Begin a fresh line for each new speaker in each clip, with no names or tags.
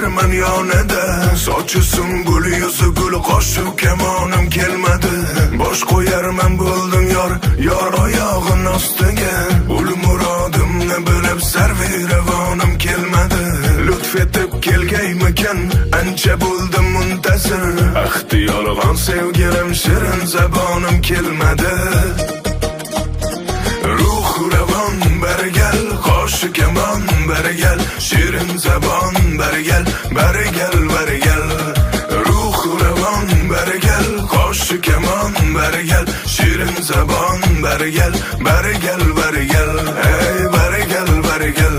ko'rarman yonida. Sochi sumbul, yuzi gul, qoshi kamonim kelmadi. Bosh qo'yarman bo'ldim yor oyog'in ostiga. Ul murodimni bilib sarviravonim kelmadi. Lutf etib kelgaymikan, ancha bo'ldim muntazir. Ahdi yolg'on sevgilim, shirin zabonim kelmadi. Ruh ravon barigal, qoshi kamon barigal, shirin zabon barigal, barigal barigal. Ruh ravon barigal, qoshi kamon barigal, shirin zabon barigal, barigal barigal. Ey barigal barigal,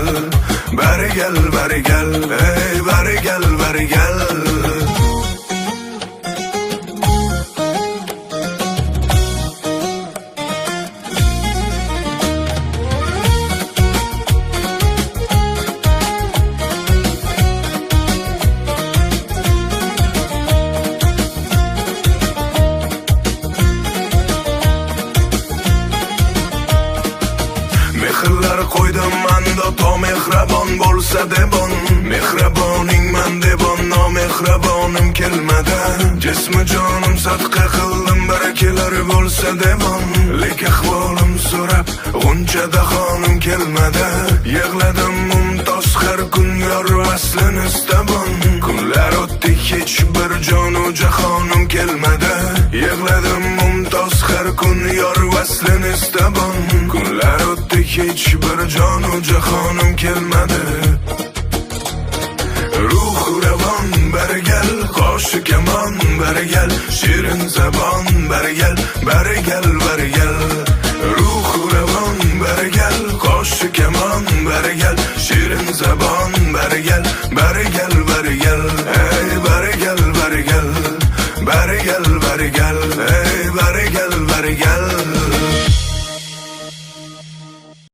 barigal barigal, ey barigal barigal. Mehrlar qo'ydim manda, to mehrabon bo'lsa debon. Mehraboning man debon, nomehrabonim kelmadi. Jismi jonim sadqa qildim, barakalar bo'lsa debon. Lek ahvolim so'rab, g'unchada xonim kelmadi. Yig'ladim mumtoz har kun, yor vaslini istabon. Kunlar o'tdi, hech bir jonu jahonim kelmadi. Yig'ladim mumtoz har kun, yor vaslini istabon. Kunlar o'tdi, hech bir jonu jahonim kelmadi. Ruh ravon barigal, qoshi kamon barigal, shirin zabon barigal, barigal barigal. Ruh ravon barigal, qoshi kamon barigal, shirin zabon barigal, barigal barigal. Ey barigal barigal, barigal barigal, ey barigal barigal.